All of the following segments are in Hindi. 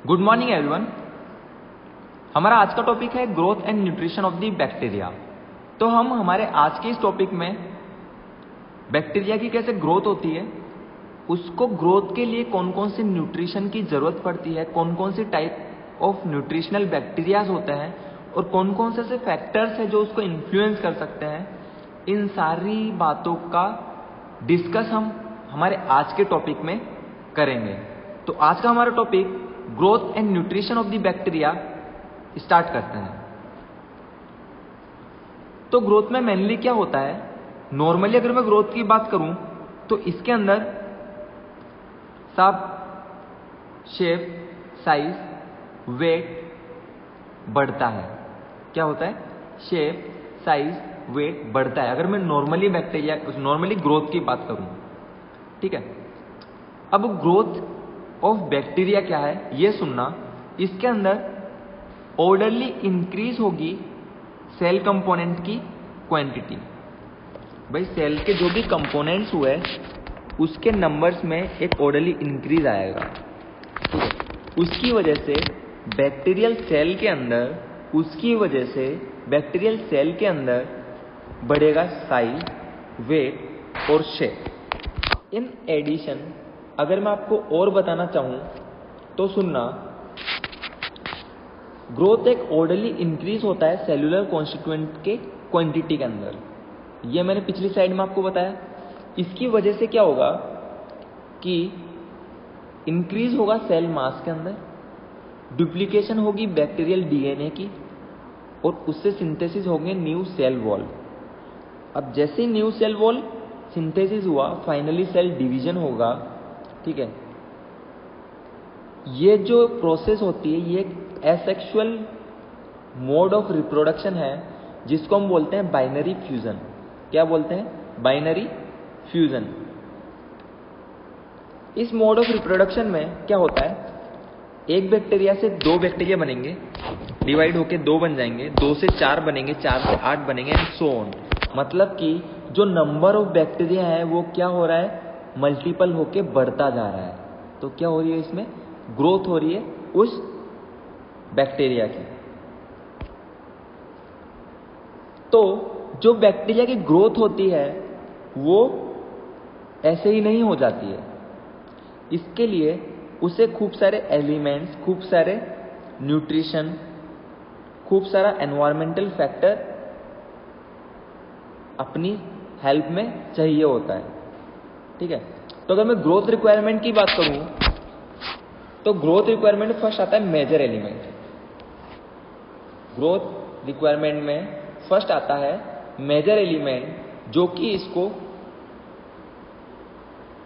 Good morning everyone. हमारा आज का टॉपिक है growth and nutrition of the bacteria. तो हम हमारे आज के इस टॉपिक में बैक्टीरिया की कैसे ग्रोथ होती है, उसको ग्रोथ के लिए कौन कौन से न्यूट्रिशन की जरूरत पड़ती है, कौन कौन से टाइप ऑफ न्यूट्रिशनल बैक्टीरियाज होते हैं और कौन कौन से फैक्टर्स है जो उसको इन्फ्लुएंस कर सकते हैं, इन सारी बातों का डिस्कस हम हमारे आज के टॉपिक में करेंगे। तो आज का हमारा topic growth and nutrition of the bacteria start करते हैं। तो ग्रोथ में मेनली क्या होता है, नॉर्मली अगर मैं ग्रोथ की बात करूं तो इसके अंदर सब शेप, साइज, वेट बढ़ता है। क्या होता है? शेप, साइज, वेट बढ़ता है अगर मैं नॉर्मली ग्रोथ की बात करूं। ठीक है, अब ग्रोथ ऑफ बैक्टीरिया क्या है ये सुनना। इसके अंदर ऑर्डरली इंक्रीज होगी सेल कंपोनेंट की क्वांटिटी। भाई सेल के जो भी कंपोनेंट्स हुए उसके नंबर्स में एक ऑर्डरली इंक्रीज आएगा। ठीक है, उसकी वजह से बैक्टीरियल सेल के अंदर बढ़ेगा साइज, वेट और शेप। इन एडिशन अगर मैं आपको और बताना चाहूं तो सुनना, ग्रोथ एक ऑर्डरली इंक्रीज होता है सेलुलर कॉन्स्टिट्यूएंट के क्वांटिटी के अंदर। ये मैंने पिछली स्लाइड में आपको बताया। इसकी वजह से क्या होगा कि इंक्रीज होगा सेल मास के अंदर, डुप्लीकेशन होगी बैक्टीरियल डीएनए की और उससे सिंथेसिस होंगे न्यू सेल वॉल। अब जैसे ही न्यू सेल वॉल सिंथेसिस हुआ, फाइनली सेल डिवीजन होगा। ठीक है, ये जो प्रोसेस होती है ये एसेक्सुअल मोड ऑफ रिप्रोडक्शन है जिसको हम बोलते हैं बाइनरी फ्यूजन। क्या बोलते हैं? Binary fusion. इस मोड ऑफ रिप्रोडक्शन में क्या होता है, एक बैक्टीरिया से दो बैक्टीरिया बनेंगे, डिवाइड होके दो बन जाएंगे, दो से चार बनेंगे, चार से आठ बनेंगे एंड सो ऑन। मतलब कि जो नंबर ऑफ बैक्टीरिया है वो क्या हो रहा है, मल्टीपल होके बढ़ता जा रहा है। तो क्या हो रही है, इसमें ग्रोथ हो रही है उस बैक्टीरिया की। तो जो बैक्टीरिया की ग्रोथ होती है वो ऐसे ही नहीं हो जाती है। इसके लिए उसे खूब सारे एलिमेंट्स, खूब सारे न्यूट्रिशन, खूब सारा एनवायरमेंटल फैक्टर अपनी हेल्प में चाहिए होता है। ठीक है, तो अगर मैं ग्रोथ रिक्वायरमेंट की बात करूं तो ग्रोथ रिक्वायरमेंट फर्स्ट आता है मेजर एलिमेंट। ग्रोथ रिक्वायरमेंट में फर्स्ट आता है मेजर एलिमेंट, जो कि इसको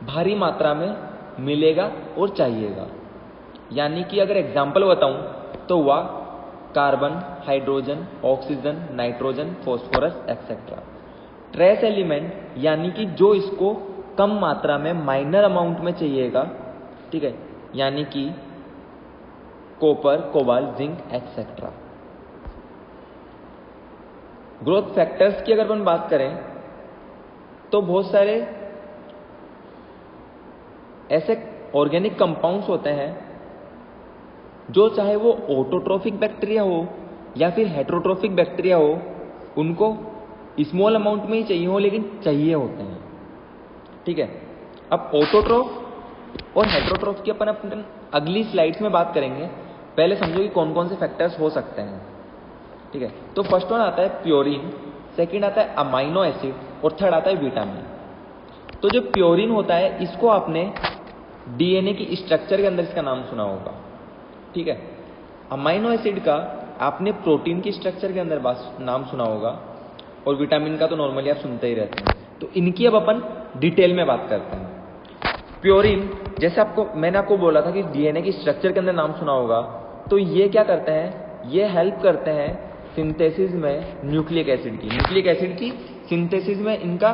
भारी मात्रा में मिलेगा और चाहिएगा। यानी कि अगर एग्जांपल बताऊं तो वह carbon, hydrogen, oxygen, nitrogen, phosphorus etcetera. Trace element यानी कि जो इसको कम मात्रा में, माइनर अमाउंट में चाहिएगा। ठीक है, यानी कि copper, cobalt, zinc etcetera. Growth factors की अगर अपन बात करें तो बहुत सारे ऐसे ऑर्गेनिक कंपाउंड्स होते हैं जो, चाहे वो ऑटोट्रोफिक बैक्टीरिया हो या फिर हेटरोट्रोफिक बैक्टीरिया हो, उनको स्मॉल अमाउंट में ही चाहिए हो लेकिन चाहिए होते हैं। ठीक है, अब ऑटोट्रोफ और हेटरोट्रोफ की अपन अगली स्लाइड्स में बात करेंगे। पहले समझो कि कौन कौन से फैक्टर्स हो सकते हैं। ठीक है, तो फर्स्ट वन आता है प्योरीन, सेकंड आता है अमाइनो एसिड और थर्ड आता है विटामिन। तो जो प्योरीन होता है इसको आपने डीएनए की स्ट्रक्चर के अंदर इसका नाम सुना होगा। ठीक है, अमाइनो एसिड का आपने प्रोटीन की स्ट्रक्चर के अंदर नाम सुना होगा और विटामिन का तो नॉर्मली आप सुनते ही रहते हैं। तो इनकी अब अपन डिटेल में बात करते हैं। प्योरीन, जैसे मैंने आपको बोला था कि डीएनए की स्ट्रक्चर के अंदर नाम सुना होगा, तो ये क्या करते हैं, ये हेल्प करते हैं सिंथेसिस में न्यूक्लिक एसिड की सिंथेसिस में इनका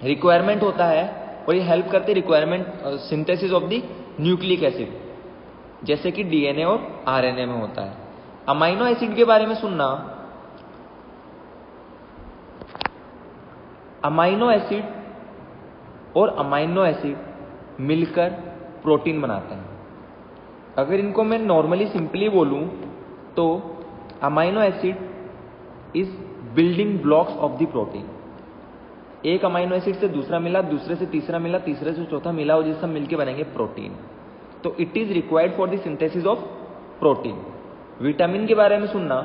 रिक्वायरमेंट होता है और ये हेल्प करते requirement synthesis of the nucleic acid, जैसे कि डीएनए और आरएनए में होता है। अमाइनो एसिड के बारे में सुनना, अमाइनो एसिड और अमाइनो एसिड मिलकर प्रोटीन बनाते हैं। अगर इनको मैं नॉर्मली सिंपली बोलूं तो amino acid is building blocks of the protein. एक अमाइनो एसिड से दूसरा मिला, दूसरे से तीसरा मिला, तीसरे से चौथा मिला और ये सब मिलके बनेंगे प्रोटीन। तो it is required for the synthesis of protein. Vitamin के बारे में सुनना,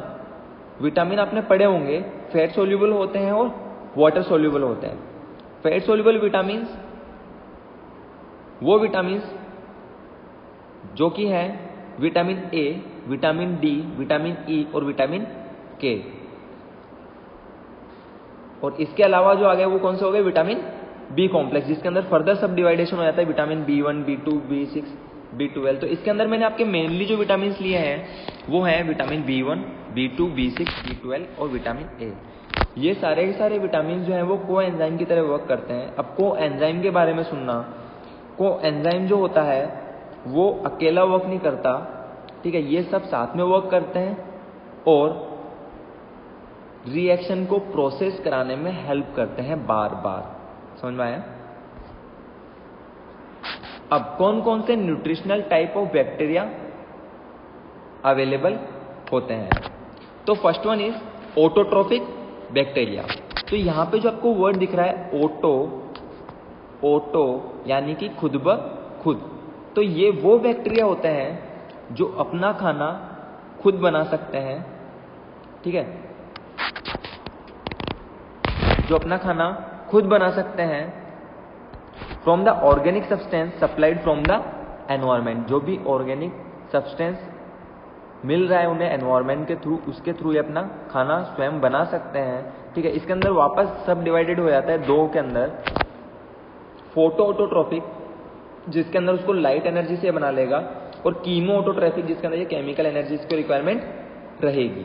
विटामिन आपने पढ़े होंगे, फैट सोल्यूबल होते हैं और वाटर सोल्यूबल होते हैं। फैट सोल्यूबल विटामिन वो विटामिन जो कि है vitamin A, vitamin D, vitamin E और विटामिन के। और इसके अलावा जो आ गए वो कौन से हो गए? विटामिन बी कॉम्प्लेक्स, जिसके अंदर फर्दर सब डिवाइडेशन हो जाता है, vitamin B1, B2, B6, B12। तो इसके अंदर मैंने आपके मेनली जो विटामिन लिए हैं वो हैं vitamin B1, B2, B6, B12 और विटामिन ए। ये सारे के सारे विटामिन जो हैं वो को एंजाइम की तरह वर्क करते हैं। अब को एंजाइम के बारे में सुनना, को एंजाइम जो होता है वो अकेला वर्क नहीं करता, ठीक है, ये सब साथ में वर्क करते हैं और रिएक्शन को प्रोसेस कराने में हेल्प करते हैं बार बार। समझ में आया? अब कौन कौन से nutritional type of bacteria available होते हैं? तो first one is autotrophic bacteria. तो यहां पे जो आपको वर्ड दिख रहा है ओटो यानी कि खुद ब खुद, तो ये वो बैक्टीरिया होते हैं जो अपना खाना खुद बना सकते हैं, ठीक है, जो अपना खाना खुद बना सकते हैं from the organic substance supplied from the environment. जो भी ऑर्गेनिक सब्सटेंस मिल रहा है उन्हें एनवायरमेंट के थ्रू, उसके थ्रू ये अपना खाना स्वयं बना सकते हैं, ठीक है। इसके अंदर वापस सब डिवाइडेड हो जाता है दो के अंदर, फोटो ऑटोट्रोफिक जिसके अंदर उसको लाइट एनर्जी से बना लेगा, और कीमो ऑटोट्रोफिक जिसके अंदर ये केमिकल एनर्जी की रिक्वायरमेंट रहेगी,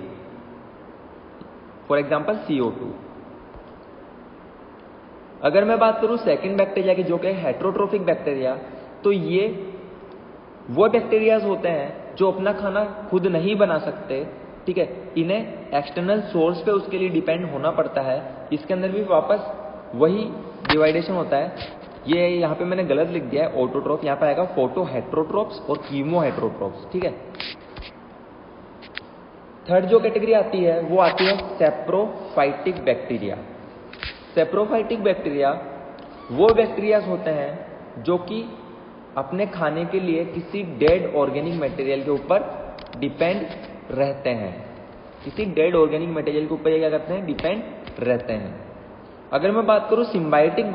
फॉर एग्जाम्पल CO2। अगर मैं बात करूं सेकंड बैक्टीरिया की जो कि हेट्रोट्रोफिक बैक्टीरिया, तो ये वो बैक्टीरियाज होते हैं जो अपना खाना खुद नहीं बना सकते, ठीक है, इन्हें एक्सटर्नल सोर्स पे उसके लिए डिपेंड होना पड़ता है। इसके अंदर भी वापस वही डिवाइडेशन होता है। ये यहाँ पे मैंने गलत लिख दिया है ऑटोट्रोफ, यहाँ पे आएगा फोटो हेट्रोट्रोप्स और कीमो हेट्रोट्रोप्स, ठीक है। थर्ड जो कैटेगरी आती है वो आती है सेप्रोफाइटिक बैक्टीरिया। सेप्रोफाइटिक बैक्टीरिया वो बैक्टीरियाज होते हैं जो कि अपने खाने के लिए किसी डेड ऑर्गेनिक मटेरियल के ऊपर डिपेंड रहते हैं। किसी डेड ऑर्गेनिक मटेरियल के ऊपर ये क्या करते हैं? डिपेंड रहते हैं। अगर मैं बात करूं सिम्बायोटिक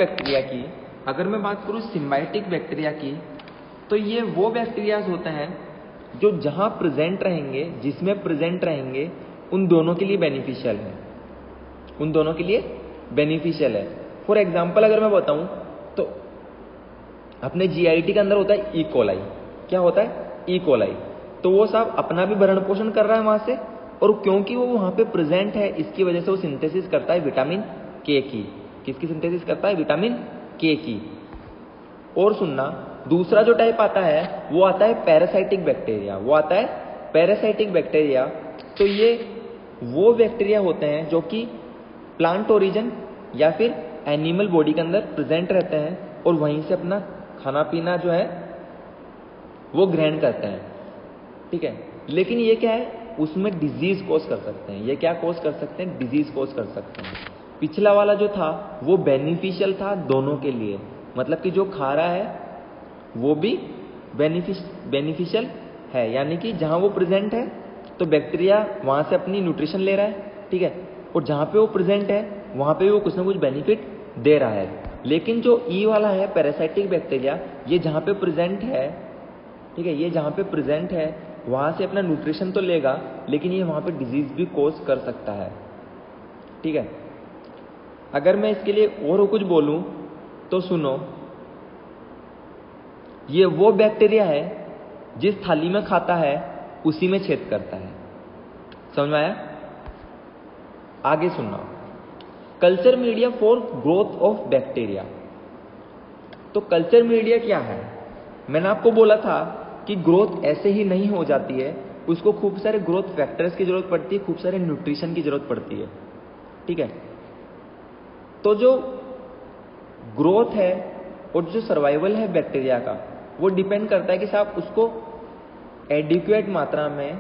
बैक्टीरिया की, तो ये वो बैक्टीरियाज होते हैं जो जहां प्रेजेंट रहेंगे, जिसमें प्रेजेंट रहेंगे, उन दोनों के लिए बेनिफिशियल है। फॉर एग्जाम्पल अगर मैं बताऊं तो अपने GIT के अंदर होता है ई कोलाई। क्या होता है? E coli. तो वो साहब अपना भी भरण पोषण कर रहा है वहां से, और क्योंकि वो वहां पे प्रेजेंट है इसकी वजह से वो सिंथेसिस करता है विटामिन के की। किसकी सिंथेसिस करता है? विटामिन के की। और सुनना, दूसरा जो टाइप आता है वो आता है पैरासाइटिक बैक्टीरिया। तो ये वो बैक्टीरिया होते हैं जो कि प्लांट ओरिजिन या फिर एनिमल बॉडी के अंदर प्रेजेंट रहते हैं और वहीं से अपना खाना पीना जो है वो ग्रहण करते हैं, ठीक है। लेकिन ये क्या है? उसमें डिजीज कोज कर सकते हैं। ये क्या कोज कर सकते हैं? डिजीज कोज कर सकते हैं। पिछला वाला जो था वो बेनिफिशियल था दोनों के लिए, मतलब कि जो खा रहा है वो भी बेनिफिशियल है, यानी कि जहां वो प्रेजेंट है तो बैक्टीरिया वहां से अपनी न्यूट्रिशन ले रहा है, ठीक है, और जहां पे वो प्रेजेंट है वहां पे वो कुछ ना कुछ बेनिफिट दे रहा है। लेकिन जो ई वाला है पैरासाइटिक बैक्टीरिया, ये जहां पे प्रेजेंट है, ठीक है, ये जहां पे प्रेजेंट है वहां से अपना न्यूट्रिशन तो लेगा, लेकिन ये वहां पे डिजीज भी कोज कर सकता है, ठीक है। अगर मैं इसके लिए और कुछ बोलूं तो सुनो, ये वो बैक्टीरिया है जिस थाली में खाता है उसी में छेद करता है। समझ में आया? आगे सुनना, culture media for growth of bacteria. तो कल्चर मीडिया क्या है? मैंने आपको बोला था कि ग्रोथ ऐसे ही नहीं हो जाती है, उसको खूब सारे ग्रोथ फैक्टर्स की जरूरत पड़ती है, खूब सारे न्यूट्रिशन की जरूरत पड़ती है, ठीक है। तो जो ग्रोथ है और जो सर्वाइवल है बैक्टीरिया का, वो डिपेंड करता है कि साहब उसको एडिक्वेट मात्रा में,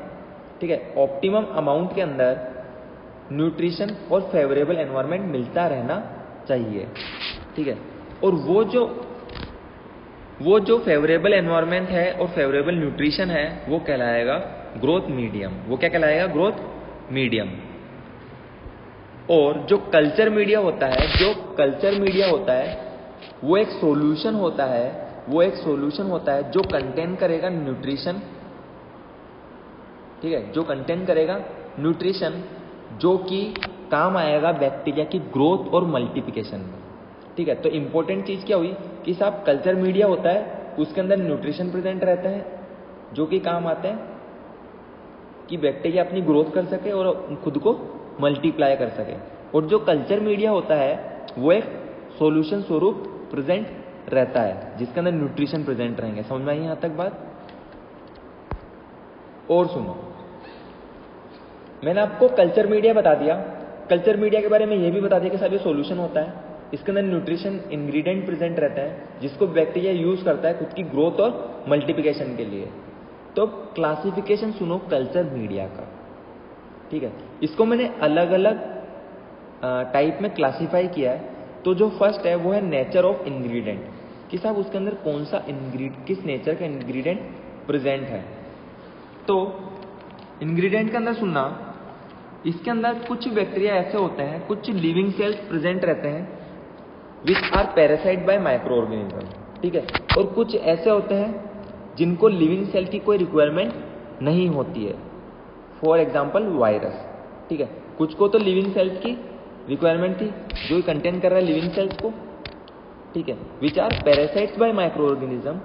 ठीक है, ऑप्टिमम अमाउंट के अंदर न्यूट्रिशन और फेवरेबल एनवायरनमेंट मिलता रहना चाहिए, ठीक है। और वो जो फेवरेबल एनवायरनमेंट है और फेवरेबल न्यूट्रिशन है वो कहलाएगा ग्रोथ मीडियम। वो क्या कहलाएगा? Growth medium. और जो कल्चर मीडिया होता है, वो एक सॉल्यूशन होता है जो कंटेन करेगा न्यूट्रिशन, ठीक है, जो कंटेन करेगा न्यूट्रिशन जो कि काम आएगा बैक्टीरिया की ग्रोथ और मल्टीप्लिकेशन में, ठीक है। तो इंपॉर्टेंट चीज क्या हुई कि साहब कल्चर मीडिया होता है, उसके अंदर न्यूट्रिशन प्रेजेंट रहते हैं जो कि काम आते हैं कि बैक्टीरिया अपनी ग्रोथ कर सके और खुद को मल्टीप्लाई कर सके। और जो कल्चर मीडिया होता है वो एक सॉल्यूशन स्वरूप प्रेजेंट रहता है जिसके अंदर न्यूट्रिशन प्रेजेंट रहेंगे। समझ में आई यहां तक बात? और सुनो, मैंने आपको कल्चर मीडिया बता दिया, कल्चर मीडिया के बारे में यह भी बता दिया कि साहब ये सॉल्यूशन होता है, इसके अंदर न्यूट्रिशन इंग्रेडिएंट प्रेजेंट रहता है जिसको बैक्टीरिया यूज करता है खुद की ग्रोथ और मल्टीप्लिकेशन के लिए। तो क्लासिफिकेशन सुनो कल्चर मीडिया का, ठीक है। इसको मैंने अलग अलग टाइप में क्लासिफाई किया है। तो जो फर्स्ट है वो है नेचर ऑफ इंग्रेडिएंट, कि साहब उसके अंदर कौन सा किस नेचर का इंग्रेडिएंट प्रेजेंट है। तो इंग्रेडिएंट के अंदर सुनना, इसके अंदर कुछ बैक्टीरिया ऐसे होते हैं, कुछ लिविंग सेल्स प्रेजेंट रहते हैं which are parasite by micro organism, ठीक है। और कुछ ऐसे होते हैं जिनको लिविंग सेल की कोई रिक्वायरमेंट नहीं होती है, फॉर एग्जाम्पल वायरस, ठीक है। कुछ को तो लिविंग सेल्स की रिक्वायरमेंट थी जो कंटेन कर रहा है लिविंग सेल्स को, ठीक है, which are parasites by micro organism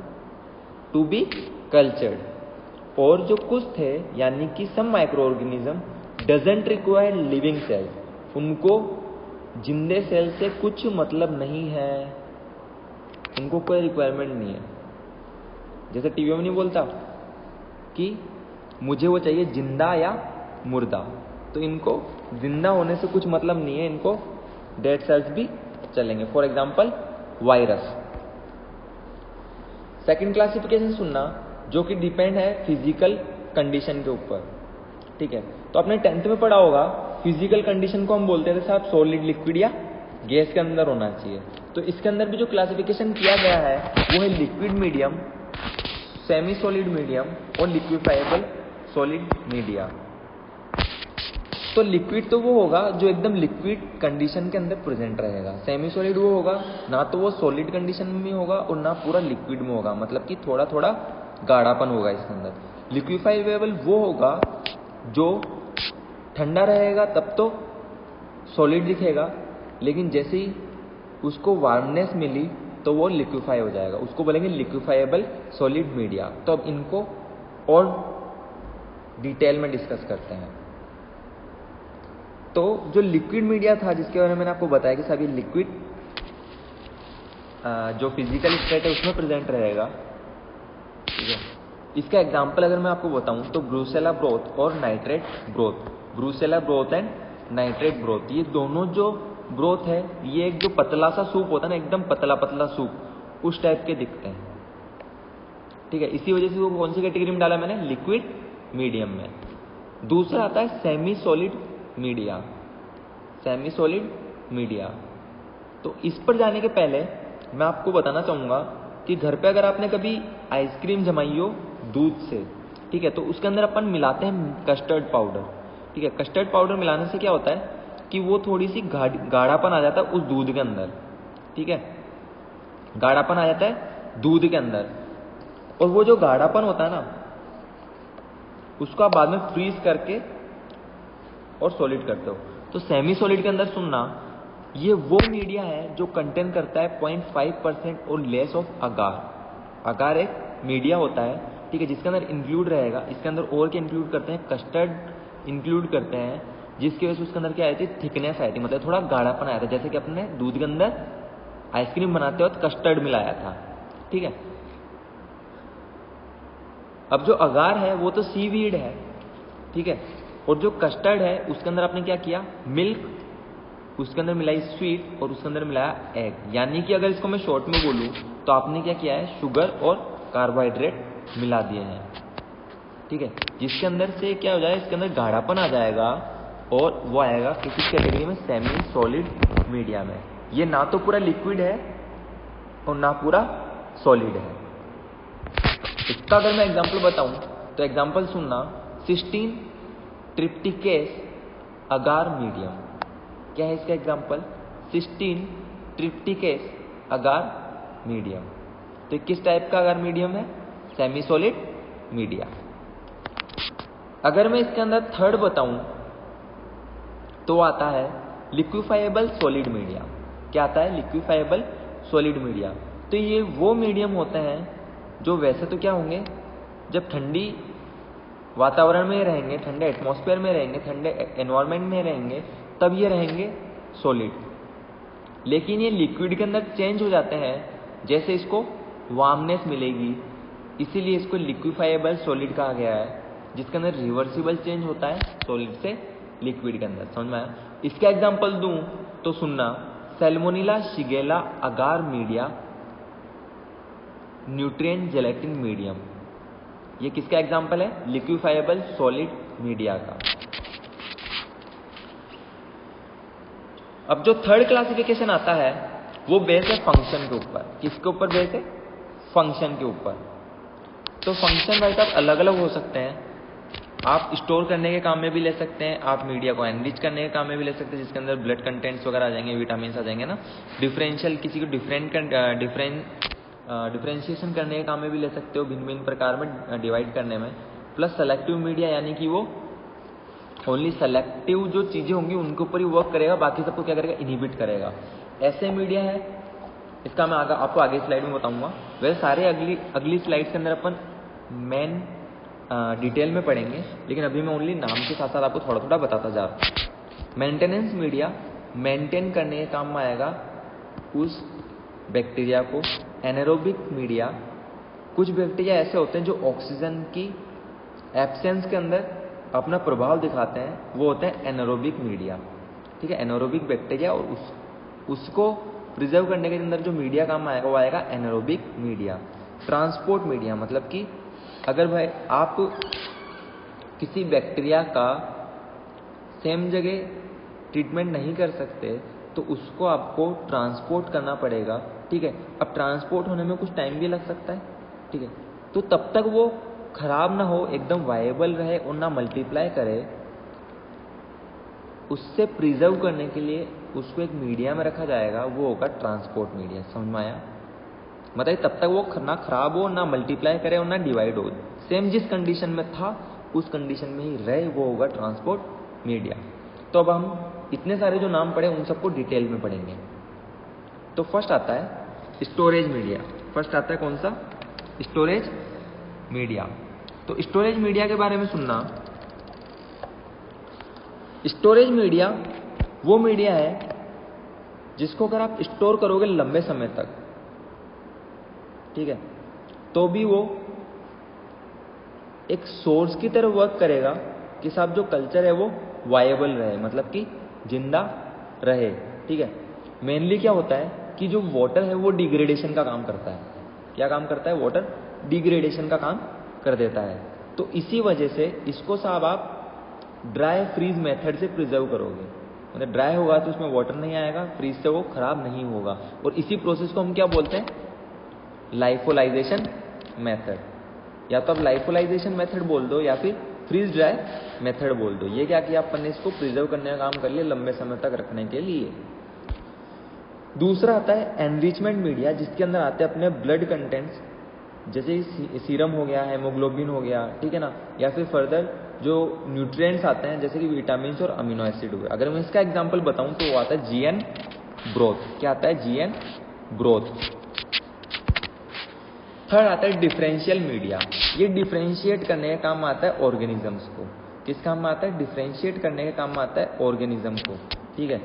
to be cultured. और जो कुछ थे यानी कि some micro organism doesn't require living cells, उनको जिंदे सेल से कुछ मतलब नहीं है, उनको कोई रिक्वायरमेंट नहीं है। जैसे टीवी में नहीं बोलता कि मुझे वो चाहिए जिंदा या मुर्दा, तो इनको जिंदा होने से कुछ मतलब नहीं है, इनको डेड सेल्स भी चलेंगे, for example virus. Second classification सुनना, जो कि डिपेंड है फिजिकल कंडीशन के ऊपर, ठीक है। तो आपने 10th में पढ़ा होगा, फिजिकल कंडीशन को हम बोलते थे साहब सॉलिड, लिक्विड या गैस के अंदर होना चाहिए। तो इसके अंदर भी जो क्लासिफिकेशन किया गया है वो है liquid medium, semi solid medium और लिक्विफाइबल सॉलिड मीडिया। तो लिक्विड तो वो होगा जो एकदम लिक्विड कंडीशन के अंदर प्रेजेंट रहेगा, सेमी सॉलिड वो होगा ना तो वो सॉलिड कंडीशन में होगा और ना पूरा लिक्विड में होगा, मतलब कि थोड़ा थोड़ा गाढ़ापन होगा इसके अंदर। लिक्विफाइबल वो होगा जो ठंडा रहेगा तब तो सॉलिड दिखेगा, लेकिन जैसे ही उसको वार्मनेस मिली तो वो लिक्विफाई हो जाएगा, उसको बोलेंगे लिक्विफाइबल सॉलिड मीडिया। तो अब इनको और डिटेल में डिस्कस करते हैं। तो जो लिक्विड मीडिया था जिसके बारे में मैंने आपको बताया कि सभी लिक्विड जो फिजिकल स्टेट है उसमें प्रेजेंट रहेगा, ठीक है। इसका एग्जांपल अगर मैं आपको बताऊं तो ब्रूसेला ब्रोथ और nitrate broth, Brucella broth and nitrate broth, ये दोनों जो ब्रोथ है ये एक जो पतला सा सूप होता है ना, एकदम पतला पतला सूप, उस टाइप के दिखते हैं, ठीक है। इसी वजह से वो कौन सी कैटेगरी में डाला मैंने? लिक्विड मीडियम में। दूसरा आता है semi solid media, semi solid media. तो इस पर जाने के पहले मैं आपको बताना चाहूंगा कि घर पे अगर आपने कभी आइसक्रीम जमाई हो दूध से, ठीक है, तो उसके अंदर अपन मिलाते हैं कस्टर्ड पाउडर, ठीक है। कस्टर्ड पाउडर मिलाने से क्या होता है कि वो थोड़ी सी गाढ़ापन आ जाता है उस दूध के अंदर, ठीक है, गाढ़ापन आ जाता है दूध के अंदर। और वो जो गाढ़ापन होता है ना उसको आप बाद में फ्रीज करके और सॉलिड करते हो। तो सेमी सॉलिड के अंदर सुनना, ये वो मीडिया है जो कंटेन करता है 0.5% और लेस ऑफ अगार। अगार एक मीडिया होता है, ठीक है, जिसके अंदर इंक्लूड रहेगा, इसके अंदर और क्या इंक्लूड करते हैं? कस्टर्ड इंक्लूड करते हैं, जिसकी वजह से उसके अंदर क्या आई थी? थिकनेस आई थी, मतलब थोड़ा गाढ़ापन आया था, जैसे कि अपने दूध के अंदर आइसक्रीम बनाते वक्त कस्टर्ड मिलाया था, ठीक है। अब जो अगार है वो तो सीवीड है, ठीक है, और जो कस्टर्ड है उसके अंदर आपने क्या किया? मिल्क, उसके अंदर मिलाई स्वीट और उसके अंदर मिलाया एग। यानी कि अगर इसको मैं शॉर्ट में बोलूं तो आपने क्या किया है? शुगर और कार्बोहाइड्रेट मिला दिए हैं, ठीक है, जिसके अंदर से क्या हो जाएगा, इसके अंदर गाढ़ापन आ जाएगा और वो आएगा किसी कैटेगरी में सेमी सॉलिड मीडिया में। ये ना तो पूरा लिक्विड है और ना पूरा सॉलिड है। इसका अगर मैं एग्जांपल बताऊं तो एग्जांपल सुनना, सिस्टीन ट्रिप्टिकेस अगार मीडियम। क्या है इसका एग्जांपल? सिस्टीन ट्रिप्टिकेस अगार मीडियम। तो किस टाइप का अगार मीडियम है? Semi solid media. अगर मैं इसके अंदर थर्ड बताऊं तो आता है लिक्विफाइबल सॉलिड मीडिया। क्या आता है? लिक्विफाइबल सॉलिड मीडिया। तो ये वो मीडियम होते हैं जो वैसे तो क्या होंगे, जब ठंडी वातावरण में रहेंगे, ठंडे एटमॉस्फेयर में रहेंगे, ठंडे एनवायरनमेंट में रहेंगे, तब ये रहेंगे सॉलिड। लेकिन ये लिक्विड के अंदर चेंज हो जाते हैं जैसे इसको वार्मनेस मिलेगी, इसीलिए इसको लिक्विफाइबल सॉलिड कहा गया है, जिसके अंदर रिवर्सिबल चेंज होता है सॉलिड से लिक्विड के अंदर। समझ में आया? इसका एग्जांपल दूं तो सुनना, सैल्मोनेला शिगेला अगार मीडिया न्यूट्रिएंट जेलेटिन मीडियम। ये किसका एग्जांपल है? लिक्विफाइबल सॉलिड मीडिया का। अब जो थर्ड क्लासिफिकेशन आता है वो बेस है फंक्शन के ऊपर। किसके ऊपर बेस है? फंक्शन के ऊपर। तो फंक्शन भाई साहब अलग अलग हो सकते हैं। आप स्टोर करने के काम में भी ले सकते हैं, आप मीडिया को एनरिच करने के काम में भी ले सकते हैं, जिसके अंदर ब्लड कंटेंट्स वगैरह आ जाएंगे, विटामिन आ जाएंगे ना। डिफरेंशियल, किसी को डिफरेंशिएशन करने के काम में भी ले सकते हो, भिन्न भिन्न प्रकार में डिवाइड करने में। प्लस सेलेक्टिव मीडिया, यानी कि वो ओनली सेलेक्टिव जो चीजें होंगी उनके ऊपर ही वर्क करेगा, बाकी सबको क्या करेगा? इनहिबिट करेगा। ऐसे मीडिया है, इसका मैं आपको आगे स्लाइड में बताऊंगा। वैसे सारे अगली स्लाइड्स के अंदर अपन मेन डिटेल में पढ़ेंगे, लेकिन अभी मैं ओनली नाम के साथ साथ आपको थोड़ा थोड़ा बताता जा रहा हूँ। मेंटेनेंस मीडिया मेंटेन करने के काम में आएगा उस बैक्टीरिया को। एनारोबिक मीडिया, कुछ बैक्टीरिया ऐसे होते हैं जो ऑक्सीजन की एब्सेंस के अंदर अपना प्रभाव दिखाते हैं, वो होते हैं एनारोबिक मीडिया। ठीक है, एनारोबिक बैक्टीरिया, और उसको प्रिजर्व करने के अंदर जो मीडिया काम आएगा वो आएगा एनारोबिक मीडिया। ट्रांसपोर्ट मीडिया, मतलब कि अगर भाई आप किसी बैक्टीरिया का सेम जगह ट्रीटमेंट नहीं कर सकते तो उसको आपको ट्रांसपोर्ट करना पड़ेगा। ठीक है, अब ट्रांसपोर्ट होने में कुछ टाइम भी लग सकता है। ठीक है, तो तब तक वो खराब ना हो, एकदम वायबल रहे और ना मल्टीप्लाई करे, उससे प्रिजर्व करने के लिए उसको एक मीडिया में रखा जाएगा, वो होगा ट्रांसपोर्ट मीडिया। समझ में आया? मतलब तब तक वो ना खराब हो, ना मल्टीप्लाई करे और ना डिवाइड हो, सेम जिस कंडीशन में था उस कंडीशन में ही रहे, वो होगा ट्रांसपोर्ट मीडिया। तो अब हम इतने सारे जो नाम पढ़े उन सबको डिटेल में पढ़ेंगे। तो फर्स्ट आता है स्टोरेज मीडिया। फर्स्ट आता है कौन सा? Storage media. तो स्टोरेज मीडिया के बारे में सुनना। स्टोरेज मीडिया वो मीडिया है जिसको अगर आप स्टोर करोगे लंबे समय तक, ठीक है, तो भी वो एक सोर्स की तरह वर्क करेगा कि साहब जो कल्चर है वो वायबल रहे, मतलब कि जिंदा रहे। ठीक है, मेनली क्या होता है कि जो वाटर है वो डिग्रेडेशन का काम करता है। क्या काम करता है? वाटर डिग्रेडेशन का काम कर देता है। तो इसी वजह से इसको साहब आप ड्राई फ्रीज मेथड से प्रिजर्व करोगे, मतलब ड्राई होगा तो उसमें वाटर नहीं आएगा, फ्रीज से वो खराब नहीं होगा। और इसी प्रोसेस को हम क्या बोलते हैं? लाइफोलाइजेशन मेथड। या तो आप लाइफोलाइजेशन मेथड बोल दो या फिर फ्रीज ड्राई मेथड बोल दो। ये क्या किया अपन ने? इसको प्रिजर्व करने का काम कर लिया, लंबे समय तक रखने के लिए। दूसरा आता है एनरिचमेंट मीडिया, जिसके अंदर आते हैं अपने ब्लड कंटेंट्स, जैसे सीरम हो गया, हेमोग्लोबिन हो गया, ठीक है ना, या फिर फर्दर जो न्यूट्रिएंट्स आते हैं जैसे कि विटामिन और अमीनो एसिड हुए। अगर मैं इसका एग्जांपल बताऊं तो वो आता है जीएन ब्रोथ। क्या आता है? GN broth. थर्ड आता है डिफरेंशियल मीडिया। ये डिफरेंशिएट करने का काम आता है ऑर्गेनिजम्स को। किस काम में आता है? डिफरेंशिएट करने का काम आता है ऑर्गेनिज्म को। ठीक है,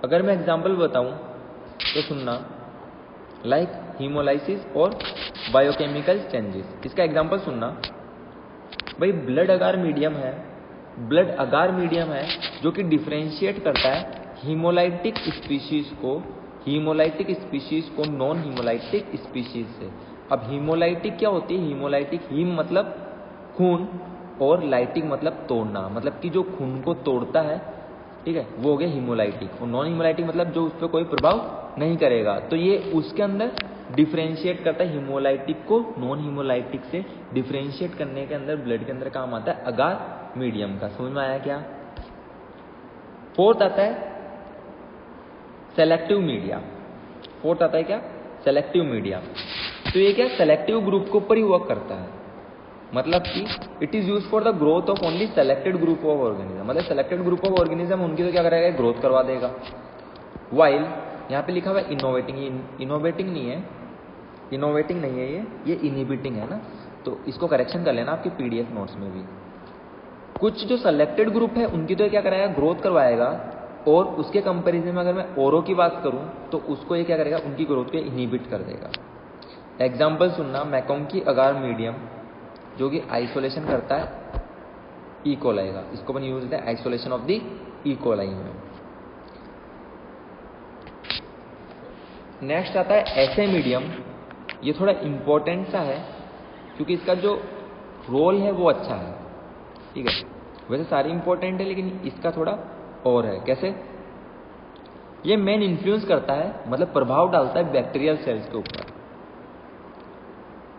अगर मैं एग्जांपल बताऊं तो सुनना, लाइक हीमोलाइसिस और बायोकेमिकल चेंजेस। इसका एग्जांपल सुनना भाई, ब्लड अगार मीडियम है, ब्लड अगार मीडियम है जो कि डिफरेंशिएट करता है हीमोलाइटिक स्पीशीज को नॉन हीमोलाइटिक स्पीशीज से। अब हीमोलाइटिक क्या होती है? हीमोलाइटिक, हीम मतलब खून, और लाइटिक मतलब तोड़ना, मतलब कि जो खून को तोड़ता है, ठीक है, वो हो गया हीमोलाइटिक। और नॉन हीमोलाइटिक मतलब जो उस पर कोई प्रभाव नहीं करेगा। तो ये उसके अंदर डिफ्रेंशिएट करता है हीमोलाइटिक को नॉन हीमोलाइटिक से डिफ्रेंशिएट करने के अंदर ब्लड के अंदर काम आता है अगार मीडियम का। समझ में आया क्या? फोर्थ आता है सेलेक्टिव मीडिया। फोर्थ आता है क्या? Selective media. तो ये क्या सेलेक्टिव ग्रुप के ऊपर ही वर्क करता है, मतलब कि it is use for the growth of only selected group of organism. मतलब सेलेक्टेड ग्रुप ऑफ ऑर्गेनिज्म उनकी तो क्या करेगा, ग्रोथ करवा देगा। वाइल यहाँ पे लिखा हुआ है इनोवेटिंग, इनोवेटिंग नहीं है, इनोवेटिंग नहीं है, ये इनहिबिटिंग है ना, तो इसको करेक्शन कर लेना आपके पीडीएफ नोट्स में भी। कुछ जो सेलेक्टेड ग्रुप है उनकी तो क्या कराएगा, ग्रोथ करवाएगा, और उसके कंपैरिजन में अगर मैं औरों की बात करूं तो उसको ये क्या करेगा, उनकी ग्रोथ को इनहिबिट कर देगा। एग्जाम्पल सुनना, मैकोंकी अगार मीडियम जो कि आइसोलेशन करता है ई कोलाई का, इसको अपन यूज करते हैं isolation of the E coli में। नेक्स्ट आता है ऐसे मीडियम, ये थोड़ा इंपॉर्टेंट सा है क्योंकि इसका जो रोल है वो अच्छा है, ठीक है, वैसे सारी इंपॉर्टेंट है लेकिन इसका थोड़ा और है। कैसे? ये मेन इन्फ्लुएंस करता है, मतलब प्रभाव डालता है बैक्टीरियल सेल्स के ऊपर।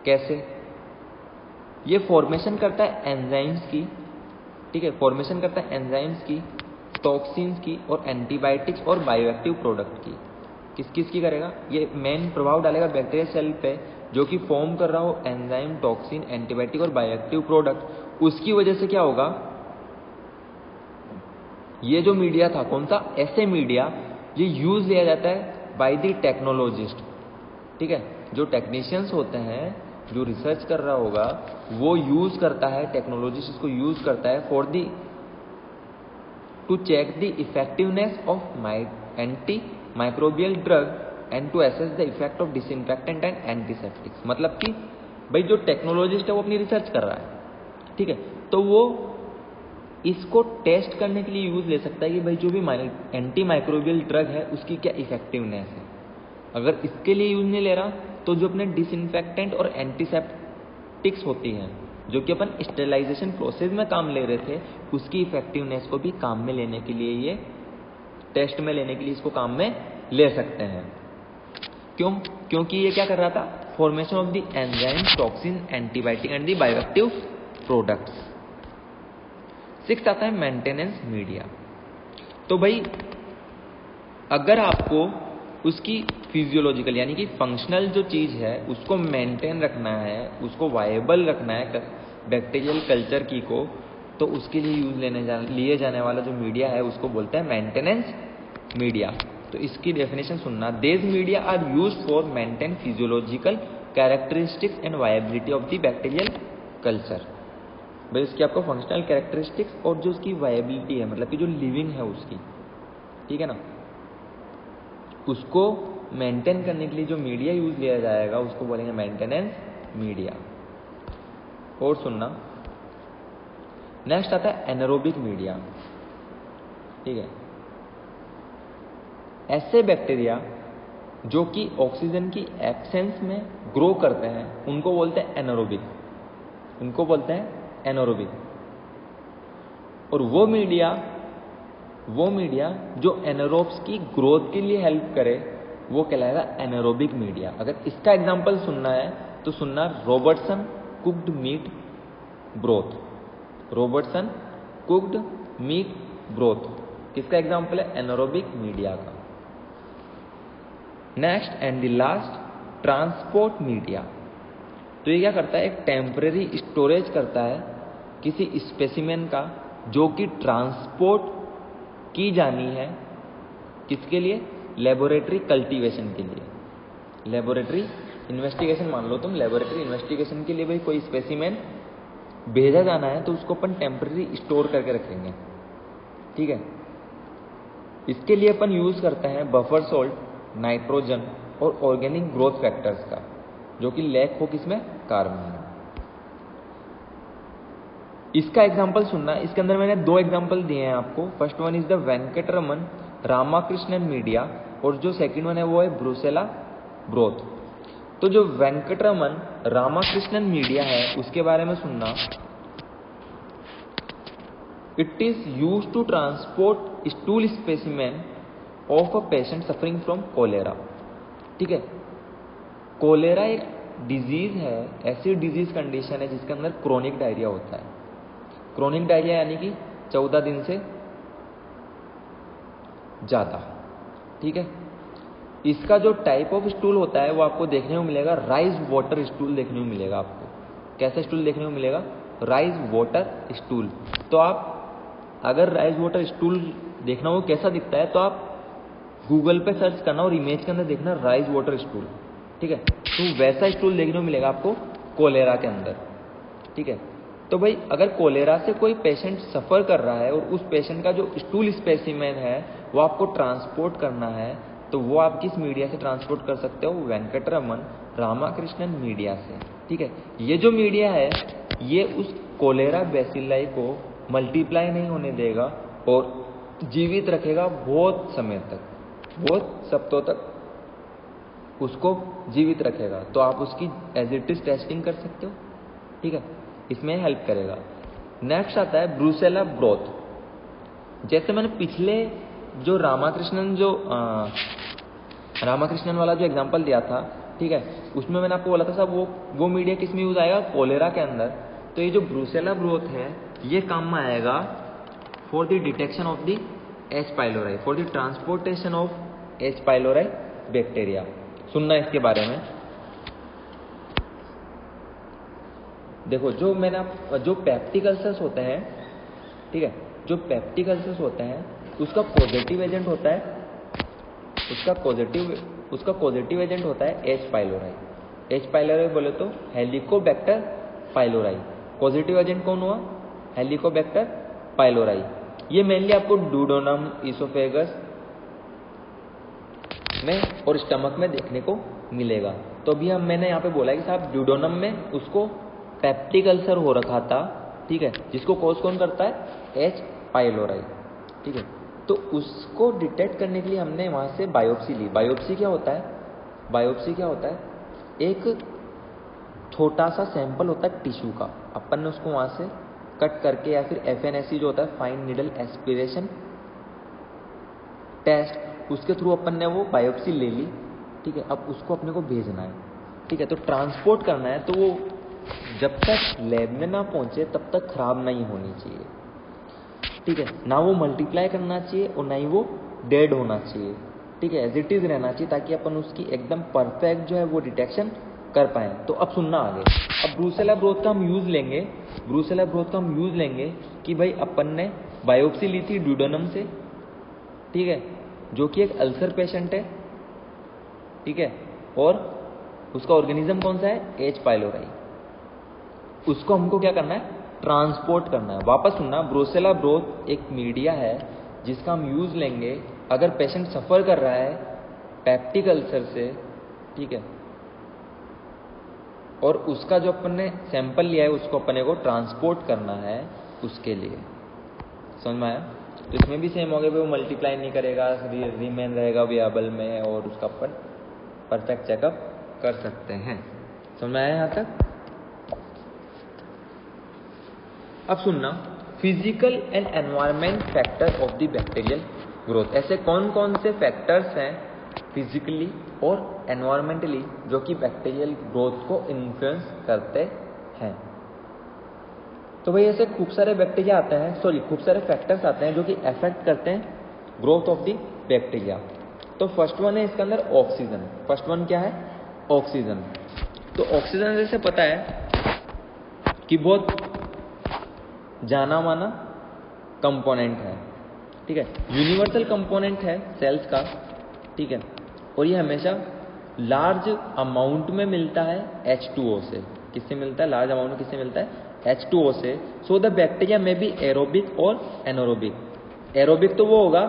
कैसे? ये फॉर्मेशन करता है एंजाइम्स की, ठीक है, फॉर्मेशन करता है एंजाइम्स की, टॉक्सिन्स की और एंटीबायोटिक्स और बायोएक्टिव प्रोडक्ट की। किस किस की करेगा? ये मेन प्रभाव डालेगा बैक्टीरियल सेल पे जो कि फॉर्म कर रहा हो एंजाइम, टॉक्सिन, एंटीबायोटिक और बायोएक्टिव प्रोडक्ट। उसकी वजह से क्या होगा, ये जो मीडिया था कौन सा, ऐसे मीडिया, ये यूज लिया जाता है बाय द टेक्नोलॉजिस्ट, ठीक है, जो टेक्नीशियंस होते हैं, जो रिसर्च कर रहा होगा वो यूज करता है, टेक्नोलॉजिस्ट इसको यूज करता है for the to check the effectiveness of anti microbial drug and to assess the effect of disinfectant and antiseptics. मतलब कि भाई जो टेक्नोलॉजिस्ट है वो अपनी रिसर्च कर रहा है, ठीक है, तो वो इसको टेस्ट करने के लिए यूज ले सकता है कि भाई जो भी एंटी माइक्रोबियल ड्रग है उसकी क्या इफेक्टिवनेस है। अगर इसके लिए यूज नहीं ले रहा तो जो अपने डिसइंफेक्टेंट और एंटीसेप्टिक्स होती हैं जो कि अपन स्टेरिलाइजेशन प्रोसेस में काम ले रहे थे, उसकी इफेक्टिवनेस को भी काम में लेने के लिए, ये टेस्ट में लेने के लिए इसको काम में ले सकते हैं। क्यों? क्योंकि ये क्या कर रहा था, formation of the enzyme, toxin, antibiotic and the bioactive products. Sixth आता है मेंटेनेंस मीडिया। तो भाई अगर आपको उसकी फिजियोलॉजिकल यानी कि फंक्शनल जो चीज है उसको मेंटेन रखना है, उसको वायबल रखना है बैक्टीरियल कल्चर की को, तो उसके लिए लिए जाने वाला जो मीडिया है उसको बोलते हैं मेंटेनेंस मीडिया। तो इसकी डेफिनेशन सुनना, these media are use for maintain physiological characteristics and viability of the bacterial culture. भाई उसकी आपको फंक्शनल कैरेक्टरिस्टिक्स और जो उसकी वायबिलिटी है, मतलब कि जो लिविंग है उसकी, ठीक है ना, उसको मेंटेन करने के लिए जो मीडिया यूज लिया जाएगा उसको बोलेंगे मेंटेनेंस मीडिया। और सुनना, नेक्स्ट आता है एनारोबिक मीडिया, ठीक है, ऐसे बैक्टीरिया जो कि ऑक्सीजन की एब्सेंस में ग्रो करते हैं उनको बोलते हैं एनारोबिक, उनको बोलते हैं एनारोबिक। और वो मीडिया जो एनारोब्स की ग्रोथ के लिए हेल्प करे वो कहलाएगा एनारोबिक मीडिया। अगर इसका एग्जांपल सुनना है तो सुनना, Robertson cooked meet broth, Robertson cooked meet broth किसका एग्जांपल है, एनारोबिक मीडिया का। Next and the last, transport media. तो ये क्या करता है, एक टेम्परेरी स्टोरेज करता है किसी स्पेसिमेन का जो कि ट्रांसपोर्ट की जानी है, किसके लिए, लेबोरेटरी कल्टीवेशन के लिए, लेबोरेटरी इन्वेस्टिगेशन मान लो तुम, लेबोरेटरी इन्वेस्टिगेशन के लिए भाई कोई स्पेसिमेन भेजा जाना है तो उसको अपन टेम्परेरी स्टोर करके रखेंगे, ठीक है। इसके लिए अपन यूज करते हैं बफर सोल्ट, नाइट्रोजन और ऑर्गेनिक ग्रोथ फैक्टर्स का, जो कि लैक हो किसमें, कार्बन में। इसका एग्जांपल सुनना, इसके अंदर मैंने दो एग्जांपल दिए हैं आपको। First one is the Venkataraman Ramakrishnan media और जो सेकंड वन है वो है ब्रुसेला ब्रोथ। तो जो वेंकटरमन रामाकृष्णन मीडिया है उसके बारे में सुनना, it is use to transport stool specimen of a patient suffering from cholera. ठीक है, कोलेरा एक डिजीज है, ऐसी डिजीज कंडीशन है जिसके अंदर क्रोनिक डायरिया होता है। क्रोनिक डायरिया यानी कि 14 दिन से ज्यादा। ठीक है, इसका जो टाइप ऑफ स्टूल होता है वो आपको देखने को मिलेगा राइज वाटर स्टूल देखने को मिलेगा। आपको कैसा स्टूल देखने को मिलेगा? Rise water stool. तो आप अगर राइज वाटर स्टूल देखना हो कैसा दिखता है तो आप गूगल पे सर्च करना और इमेज के अंदर देखना राइज वाटर स्टूल। ठीक है, तो वैसा स्टूल देखने को मिलेगा आपको कोलेरा के अंदर। ठीक है, तो भाई अगर कोलेरा से कोई पेशेंट सफर कर रहा है और उस पेशेंट का जो स्टूल स्पेसिमेन है वो आपको ट्रांसपोर्ट करना है, तो वो आप किस मीडिया से ट्रांसपोर्ट कर सकते हो? वेंकटरमन रामाकृष्णन मीडिया से। ठीक है, ये जो मीडिया है ये उस कोलेरा बैसिलाई को मल्टीप्लाई नहीं होने देगा और जीवित रखेगा बहुत समय तक, बहुत सप्ताह तक उसको जीवित रखेगा। तो आप उसकी एज इट इज टेस्टिंग कर सकते हो। ठीक है, इसमें हेल्प करेगा। नेक्स्ट आता है ब्रूसेला ब्रोथ। जैसे मैंने पिछले जो रामाकृष्णन वाला जो एग्जांपल दिया था, ठीक है, उसमें मैंने आपको बोला था साहब वो मीडिया किस में यूज आएगा? कोलेरा के अंदर। तो ये जो ब्रूसेला ब्रोथ है ये काम में आएगा for the detection of the H pylori, for the transportation of H pylori bacteria. सुनना इसके बारे में। देखो जो पेप्टिक अल्सर्स होते हैं, ठीक है, जो पेप्टिक अल्सर्स होते हैं उसका पॉजिटिव एजेंट होता है, उसका पॉजिटिव एजेंट होता है एच पाइलोराई। एच पाइलोराई बोले तो हेलिकोबैक्टर पाइलोराई। पॉजिटिव एजेंट कौन हुआ? Helicobacter pylori. ये मेनली आपको डुओडेनम, इसोफेगस में और स्टमक में देखने को मिलेगा। तो अभी मैंने यहाँ पे बोला कि साहब डुओडेनम में उसको पेप्टिक अल्सर हो रखा था, ठीक है, जिसको कॉज कौन करता है? H pylori. ठीक है, तो उसको डिटेक्ट करने के लिए हमने वहां से बायोप्सी ली। बायोप्सी क्या होता है? बायोप्सी क्या होता है? एक छोटा सा सैंपल होता है टिश्यू का, अपन ने उसको वहां से कट करके या फिर FNAC जो होता है फाइन नीडल एस्पिरेशन टेस्ट, उसके थ्रू अपन ने वो बायोप्सी ले ली। ठीक है, अब उसको अपने को भेजना है। ठीक है, तो ट्रांसपोर्ट करना है, तो वो जब तक लैब में ना पहुंचे तब तक खराब नहीं होनी चाहिए। ठीक है, ना वो मल्टीप्लाई करना चाहिए और ना ही वो डेड होना चाहिए। ठीक है, एज इट इज रहना चाहिए ताकि अपन उसकी एकदम परफेक्ट जो है वो डिटेक्शन कर पाए। तो अब सुनना आगे। अब ब्रूसेला ब्रोथ का हम यूज लेंगे, ब्रूसेला ब्रोथ का हम यूज लेंगे कि भाई अपन ने बायोप्सी ली थी डुओडेनम से, ठीक है, जो कि एक अल्सर पेशेंट है। ठीक है, और उसका ऑर्गेनिज्म कौन सा है? H pylori. उसको हमको क्या करना है? ट्रांसपोर्ट करना है। वापस सुनना, ब्रूसेला ब्रोथ एक मीडिया है जिसका हम यूज लेंगे अगर पेशेंट सफर कर रहा है पेप्टिक अल्सर से, ठीक है, और उसका जो अपन ने सैंपल लिया है उसको अपने को ट्रांसपोर्ट करना है उसके लिए। समझ में आया? तो इसमें भी सेम हो गया, वो मल्टीप्लाई नहीं करेगा, रिमेन रहेगा वेरिएबल में और उसका अपन परफेक्ट चेकअप कर सकते हैं। समझ में आया यहाँ तक? अब सुनना, physical and environment factor of the bacterial growth. ऐसे कौन कौन से फैक्टर्स हैं फिजिकली और एनवायरमेंटली जो कि बैक्टीरियल ग्रोथ को इन्फ्लुएंस करते हैं? तो भाई ऐसे खूब सारे बैक्टीरिया आते हैं, खूब सारे फैक्टर्स आते हैं जो कि अफेक्ट करते हैं ग्रोथ ऑफ द बैक्टीरिया। तो फर्स्ट वन है इसके अंदर ऑक्सीजन। फर्स्ट वन क्या है? ऑक्सीजन। तो ऑक्सीजन जैसे पता है कि बहुत जाना माना कंपोनेंट है, ठीक है, यूनिवर्सल कंपोनेंट है सेल्स का, ठीक है, और ये हमेशा लार्ज अमाउंट में मिलता है H2O से। किससे मिलता है? लार्ज अमाउंट में किससे मिलता है? H2O से। सो द बैक्टीरिया में भी एरोबिक और एनोरोबिक। एरोबिक तो वो होगा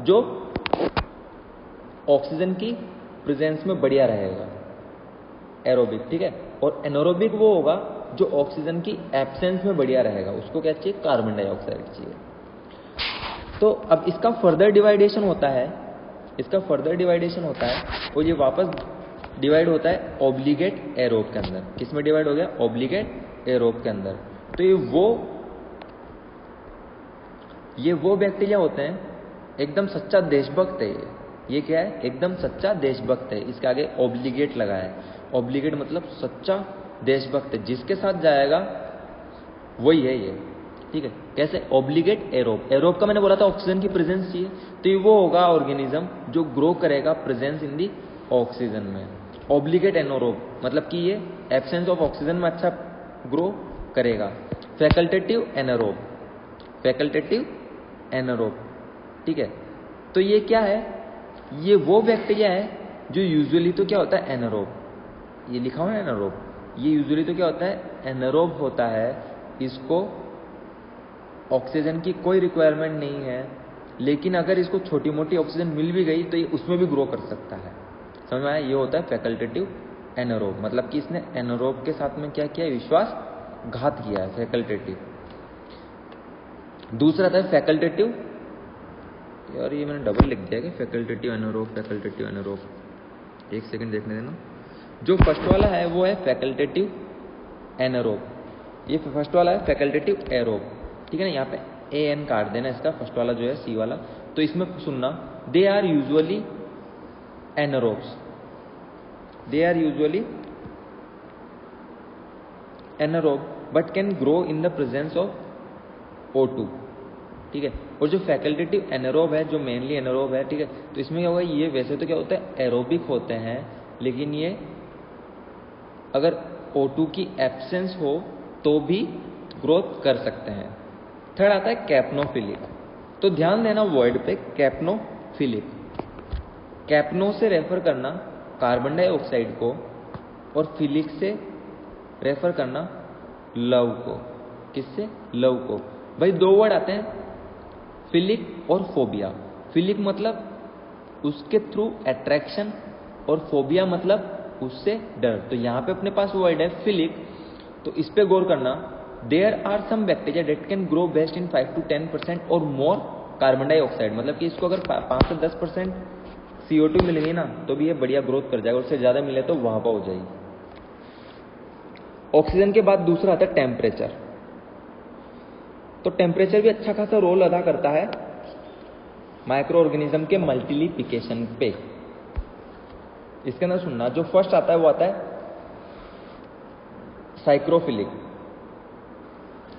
जो ऑक्सीजन की प्रेजेंस में बढ़िया रहेगा, एरोबिक, ठीक है, और एनोरोबिक वो होगा जो ऑक्सीजन की एब्सेंस में बढ़िया रहेगा, उसको क्या चाहिए? कार्बन डाइऑक्साइड चाहिए। तो अब इसका फर्दर डिवाइडेशन होता है, और ये वापस डिवाइड होता है ऑब्लिगेट एरोब के अंदर। किस में डिवाइड हो गया? ऑब्लिगेट एरोब के अंदर। तो ये वो ये वो बैक्टीरिया होते हैं, एकदम सच्चा देशभक्त है ये क्या है, एकदम सच्चा देशभक्त है। इसके आगे ऑब्लिगेट लगा है, ऑब्लिगेट मतलब सच्चा देशभक्त, जिसके साथ जाएगा वही है ये, ठीक है। कैसे, ऑब्लिगेट एरोब, एरोब का मैंने बोला था ऑक्सीजन की प्रेजेंस चाहिए, तो ये वो होगा ऑर्गेनिज्म जो ग्रो करेगा प्रेजेंस इन दी ऑक्सीजन में। ऑब्लिगेट एनोरोब मतलब कि ये एब्सेंस ऑफ ऑक्सीजन में अच्छा ग्रो करेगा। फैकल्टेटिव एनारोब, फैकल्टेटिव एनारोब, ठीक है। तो ये क्या है, ये वो बैक्टीरिया है जो यूजुअली तो क्या होता है एनारोब, ये लिखा हुआ है एनारोब, ये यूजुअली तो क्या होता है एनारोब होता है। इसको ऑक्सीजन की कोई रिक्वायरमेंट नहीं है, लेकिन अगर इसको छोटी मोटी ऑक्सीजन मिल भी गई तो ये उसमें भी ग्रो कर सकता है। समझ में आया, ये होता है फैकल्टेटिव एनारोब, मतलब कि इसने एनारोब के साथ में क्या किया, विश्वासघात किया है, फैकल्टेटिव। दूसरा था फैकल्टेटिव, यार ये मैंने डबल लिख दिया कि फैकल्टेटिव एनारोब, फैकल्टेटिव एनारोब, एक सेकंड देखने देना। जो फर्स्ट वाला है वो है फैकल्टेटिव एनारोब, ये फर्स्ट वाला है फैकल्टेटिव एरोब, ठीक है ना। यहाँ पे AN काट देना इसका, फर्स्ट वाला जो है C वाला। तो इसमें सुनना, they are usually anaerobes, they are usually anaerobe but can grow in the presence of O2, ठीक है। और जो फैकल्टेटिव एनारोब है, जो मेनली एनारोब है, ठीक है, तो इसमें क्या होगा, ये वैसे तो क्या होता है एरोबिक होते हैं, लेकिन ये अगर O2 की एब्सेंस हो तो भी ग्रोथ कर सकते हैं। थर्ड आता है कैप्नोफिलिक, तो ध्यान देना वर्ड पे, कैप्नोफिलिक, कैप्नो से रेफर करना कार्बन डाइऑक्साइड को, और फिलिक से रेफर करना लव को। किससे, लव को। भाई दो वर्ड आते हैं, फिलिक और फोबिया। फिलिक मतलब उसके थ्रू अट्रैक्शन, और फोबिया मतलब उससे डर। तो यहां पे अपने पास वर्ड है फिलिक, तो इस पे गौर करना। There are some bacteria that can grow best in 5 to 10% और मोर कार्बन डाइऑक्साइड, मतलब कि इसको अगर 5 से 10% CO2 मिलेगी ना तो भी ये बढ़िया ग्रोथ कर जाएगा, उससे ज्यादा मिले तो वहां पर हो जाएगी। ऑक्सीजन के बाद दूसरा आता है टेम्परेचर। तो टेम्परेचर भी अच्छा खासा रोल अदा करता है माइक्रो ऑर्गेनिज्म के मल्टीप्लिकेशन पे। इसके अंदर सुनना, जो फर्स्ट आता है वो आता है साइक्रोफिलिक।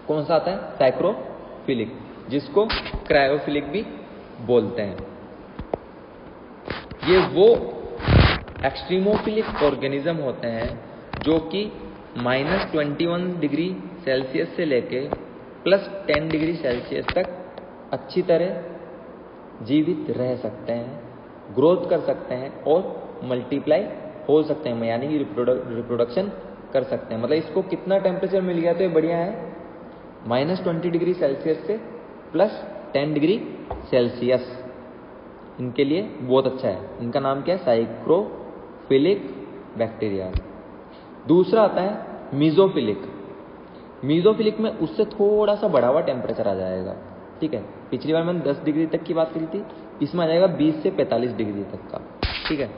कौन सा आता है, साइक्रोफिलिक, जिसको क्रायोफिलिक भी बोलते हैं। ये वो एक्सट्रीमोफिलिक ऑर्गेनिज्म होते हैं जो कि -21 डिग्री सेल्सियस से लेके +10 डिग्री सेल्सियस तक अच्छी तरह जीवित रह सकते हैं, ग्रोथ कर सकते हैं और मल्टीप्लाई हो सकते हैं, यानी कि रिप्रोडक्शन कर सकते हैं। मतलब इसको कितना टेम्परेचर मिल गया तो ये बढ़िया है, -20 डिग्री सेल्सियस से +10 डिग्री सेल्सियस, इनके लिए बहुत अच्छा है। इनका नाम क्या है, साइक्रोफिलिक बैक्टीरिया। दूसरा आता है मीजोफिलिक। मीजोफिलिक में उससे थोड़ा सा बढ़ा हुआ टेम्परेचर आ जाएगा, ठीक है। पिछली बार मैंने 10 डिग्री तक की बात करी थी, इसमें आ जाएगा 20 से 45 डिग्री तक का, ठीक है।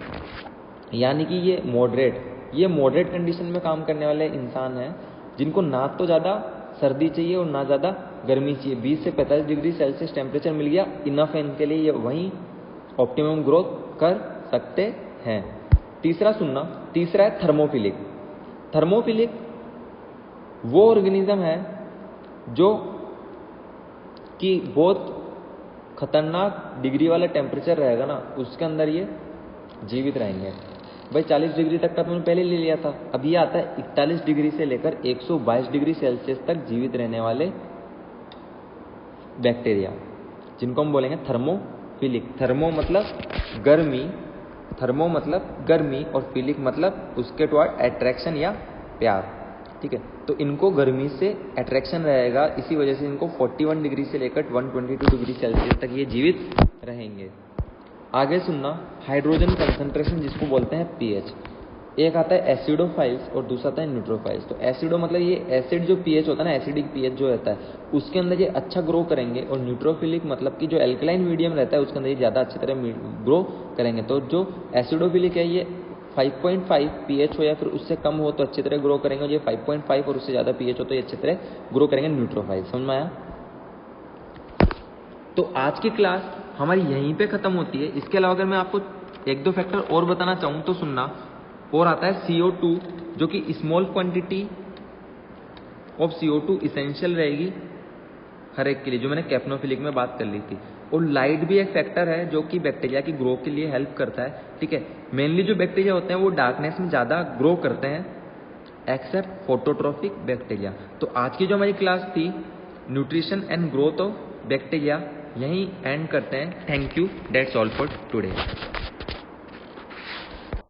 यानी कि ये मॉडरेट कंडीशन में काम करने वाले इंसान हैं, जिनको ना तो ज़्यादा सर्दी चाहिए और ना ज़्यादा गर्मी चाहिए। 20 से 45 डिग्री सेल्सियस टेम्परेचर मिल गया, इनफ है इनके लिए, ये वहीं ऑप्टिमम ग्रोथ कर सकते हैं। तीसरा सुनना, तीसरा है थर्मोफिलिक। थर्मोफिलिक वो ऑर्गेनिज्म है जो कि बहुत खतरनाक डिग्री वाला टेम्परेचर रहेगा ना, उसके अंदर ये जीवित रहेंगे। भाई 40 डिग्री तक का तुमने पहले ले लिया था, अब ये आता है 41 डिग्री से लेकर 122 डिग्री सेल्सियस तक जीवित रहने वाले बैक्टीरिया, जिनको हम बोलेंगे थर्मोफिलिक। थर्मो मतलब गर्मी, और फिलिक मतलब उसके टुवर्ड अट्रैक्शन या प्यार, ठीक है। तो इनको गर्मी से अट्रैक्शन रहेगा, इसी वजह से इनको 41 डिग्री से लेकर 122 डिग्री सेल्सियस तक ये जीवित रहेंगे। आगे सुनना, हाइड्रोजन कंसंट्रेशन जिसको बोलते हैं pH। एक आता है एसिडोफाइल्स और दूसरा आता है न्यूट्रोफाइल्स। तो एसिडो मतलब ये एसिड जो pH होता है ना, एसिडिक pH जो रहता है उसके अंदर ये अच्छा ग्रो करेंगे, और न्यूट्रोफिलिक मतलब कि जो एल्कलाइन मीडियम रहता है उसके अंदर ये ज़्यादा अच्छी तरह ग्रो करेंगे। तो जो एसिडोफिलिक है ये 5.5 pH हो या फिर उससे कम हो तो अच्छी तरह ग्रो करेंगे, और ये 5.5 और उससे ज़्यादा pH हो तो ये अच्छी तरह ग्रो करेंगे न्यूट्रोफाइल। समझ में आया। तो आज की क्लास हमारी यहीं पे खत्म होती है। इसके अलावा अगर मैं आपको एक दो फैक्टर और बताना चाहूँ तो सुनना। और आता है CO2, जो कि small quantity of CO2 essential रहेगी हर एक के लिए, जो मैंने कैप्नोफिलिक में बात कर ली थी। और लाइट भी एक फैक्टर है जो कि बैक्टीरिया की ग्रो के लिए हेल्प करता है, ठीक है। मेनली जो बैक्टीरिया होते हैं वो डार्कनेस में ज़्यादा ग्रो करते हैं, एक्सेप्ट फोटोट्रॉफिक बैक्टीरिया। तो आज की जो हमारी क्लास थी nutrition and growth of bacteria, यहीं एंड करते हैं। Thank you, that's all for today.